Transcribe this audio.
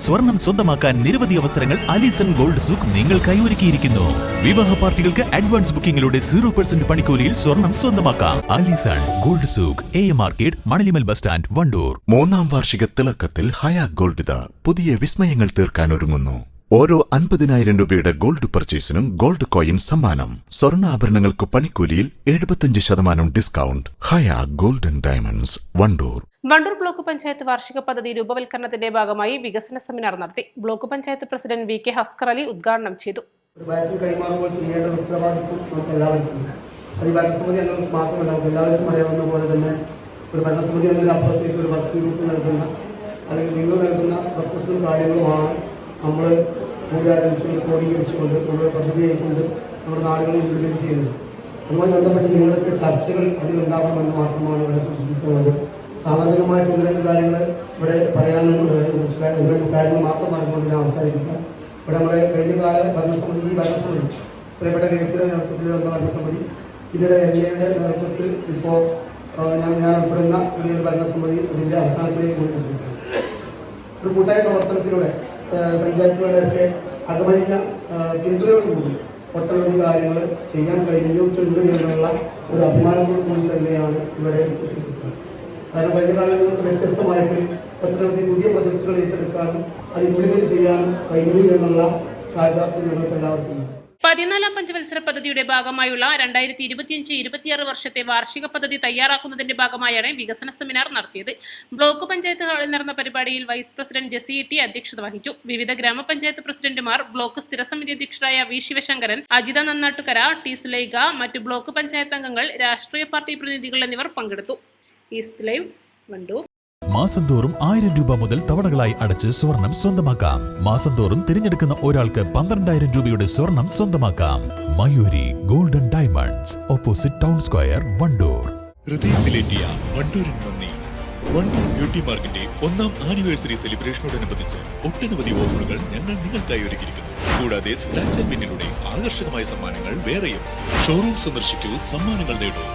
സ്വർണം സ്വന്തമാക്കാൻ നിരവധി അവസരങ്ങൾ അലിസൺ ഗോൾഡ് സൂക്ക് നിങ്ങൾക്കായി ഒരുക്കിയിരിക്കുന്നു. വിവാഹ പാർട്ടികൾക്ക് അഡ്വാൻസ് ബുക്കിംഗിലൂടെ 0% പണിക്കൂലിയിൽ സ്വർണം സ്വന്തമാക്കാം. Alison gold souk, AM market, മണലിമൽ ബസ് സ്റ്റാൻഡ്, വണ്ടൂർ. 3-ാം വാർഷിക തിളക്കത്തിൽ ഹയ ഗോൾഡ് പുതിയ വിസ്മയങ്ങൾ തീർക്കാൻ ഒരുങ്ങുന്നു. ഓരോ 50,000 രൂപയുടെ ഗോൾഡ് പർച്ചേസിനും ഗോൾഡ് കോയിൻ സമ്മാനം. സ്വർണ്ണാഭരണങ്ങൾക്ക് പണിക്കൂലിയിൽ 75% discount. Haya golden diamonds, Wandoor. Wandoor block panchayat വാർഷിക പദ്ധതി രൂപവൽക്കരണത്തിന്റെ ഭാഗമായി വികസന സെമിനാർ നടത്തി. ബ്ലോക്ക് പഞ്ചായത്ത് പ്രസിഡന്റ് VK ഹസ്കർ അലി ഉദ്ഘാടനം ചെയ്തു. കൈമാറുമ്പോൾ ചെയ്യേണ്ട ഉത്തരവാദിത്വം നമുക്ക് എല്ലാവർക്കും അത് ഈ ഭരണസമിതി അംഗങ്ങൾക്ക് മാത്രമല്ല, നമുക്ക് എല്ലാവർക്കും അറിയാവുന്ന പോലെ തന്നെ ഒരു ഭരണസമിതി എന്നതിന് അപ്പുറത്തേക്ക് ഒരു വർക്കിംഗ് ഗ്രൂപ്പ് നൽകുന്ന അല്ലെങ്കിൽ നിങ്ങൾ നൽകുന്ന പ്രപ്പോസലും കാര്യങ്ങളുമാണ് നമ്മൾ കൂടിയാലോചിച്ച് ക്രോഡീകരിച്ചുകൊണ്ട് നമ്മുടെ പദ്ധതിയായിക്കൊണ്ട് നമ്മുടെ നാടുകളിൽ ഇംപ്ലിമെന്റ് ചെയ്യുന്നത്. അതുമായി ബന്ധപ്പെട്ട് നിങ്ങളുടെ ചർച്ചകൾ അതിലുണ്ടാവണമെന്ന് മാത്രമാണ് ഇവിടെ സൂചിപ്പിക്കുന്നത്. സാധാരണമായിട്ട് 1-2 കാര്യങ്ങൾ ഇവിടെ പറയാനുള്ള 1-2 കാര്യങ്ങൾ മാത്രം പറഞ്ഞുകൊണ്ട് ഞാൻ അവസാനിപ്പിക്കാം. ഇവിടെ നമ്മുടെ കഴിഞ്ഞ കാല ഭരണസമിതി, ഈ ഭരണസമിതി പ്രിയപ്പെട്ട കേസിയുടെ നേതൃത്വത്തിൽ വന്ന ഭരണസമിതി, പിന്നീട് NAയുടെ നേതൃത്വത്തിൽ ഇപ്പോൾ ഞാൻ ഉൾപ്പെടുന്ന പുതിയൊരു ഭരണസമിതി അതിൻ്റെ അവസാനത്തിലേക്ക് പോയിക്കൊണ്ടിരിക്കുകയാണ്. ഒരു കൂട്ടായ പ്രവർത്തനത്തിലൂടെ പഞ്ചായത്തുകളുടെയൊക്കെ അകമഴിഞ്ഞ പിന്തുണയോടുകൂടി ഒട്ടനവധി കാര്യങ്ങൾ ചെയ്യാൻ കഴിഞ്ഞിട്ടുണ്ട് എന്നുള്ള ഒരു അഭിമാനത്തോടു കൂടി തന്നെയാണ് ഇവിടെ എത്തിയിട്ടുള്ളത്. കാരണം കഴിഞ്ഞ കാലങ്ങളിൽ നിന്ന് വ്യത്യസ്തമായിട്ട് ഒട്ടനവധി പുതിയ പ്രൊജക്ടുകൾ ഏറ്റെടുക്കാനും അത് ഇംപ്ലിമെന്റ് ചെയ്യാനും കഴിഞ്ഞു എന്നുള്ള ചാരിതാർത്ഥ്യം ഞങ്ങൾക്ക് എല്ലാവർക്കും. 14-ാം പഞ്ചവത്സര പദ്ധതിയുടെ ഭാഗമായുള്ള 2025-26 വർഷത്തെ വാർഷിക പദ്ധതി തയ്യാറാക്കുന്നതിന്റെ ഭാഗമായാണ് വികസന സെമിനാർ നടത്തിയത്. ബ്ലോക്ക് പഞ്ചായത്ത് ഹാളിൽ നടന്ന പരിപാടിയിൽ വൈസ് പ്രസിഡന്റ് ജെസി ടി അധ്യക്ഷത വഹിച്ചു. വിവിധ ഗ്രാമപഞ്ചായത്ത് പ്രസിഡന്റുമാർ, ബ്ലോക്ക് സ്ഥിരസമിതി അധ്യക്ഷരായ V ശിവശങ്കരൻ, അജിത നന്നാട്ടുകര, T സുലൈഖ, മറ്റു ബ്ലോക്ക് പഞ്ചായത്ത് അംഗങ്ങൾ, രാഷ്ട്രീയ പാർട്ടി പ്രതിനിധികൾ എന്നിവർ പങ്കെടുത്തു. East live, Wandoor. മാസം തോറും 1000 രൂപ മുതൽ തവണകളായി അടച്ച് സ്വർണം സ്വന്തമാക്കാം. മാസം തോറും തിരഞ്ഞെടുക്കുന്ന ഒരാൾക്ക് 12,000 രൂപയുടെ സ്വർണം സ്വന്തമാക്കാം. Mayuri golden diamonds, opposite town square, Wandoor. ഹൃദയത്തിലേറ്റിയ വണ്ടൂരിന് നന്ദി. വണ്ടൂർ ബ്യൂട്ടി മാർക്കിന്റെ 1-ാം ആനിവേഴ്സറി സെലിബ്രേഷനോടനുബന്ധിച്ച് ഒട്ടനവധി ഓഫറുകൾ ഞങ്ങൾ നിങ്ങൾക്കായി ഒരുക്കിയിരിക്കുന്നു. കൂടാതെ സ്ക്രാച്ച് ആൻഡ് വിന്നിലൂടെ ആകർഷകമായ സമ്മാനങ്ങൾ വേറെയും. ഷോറൂം സന്ദർശിക്കൂ, സമ്മാനങ്ങൾ നേടൂ.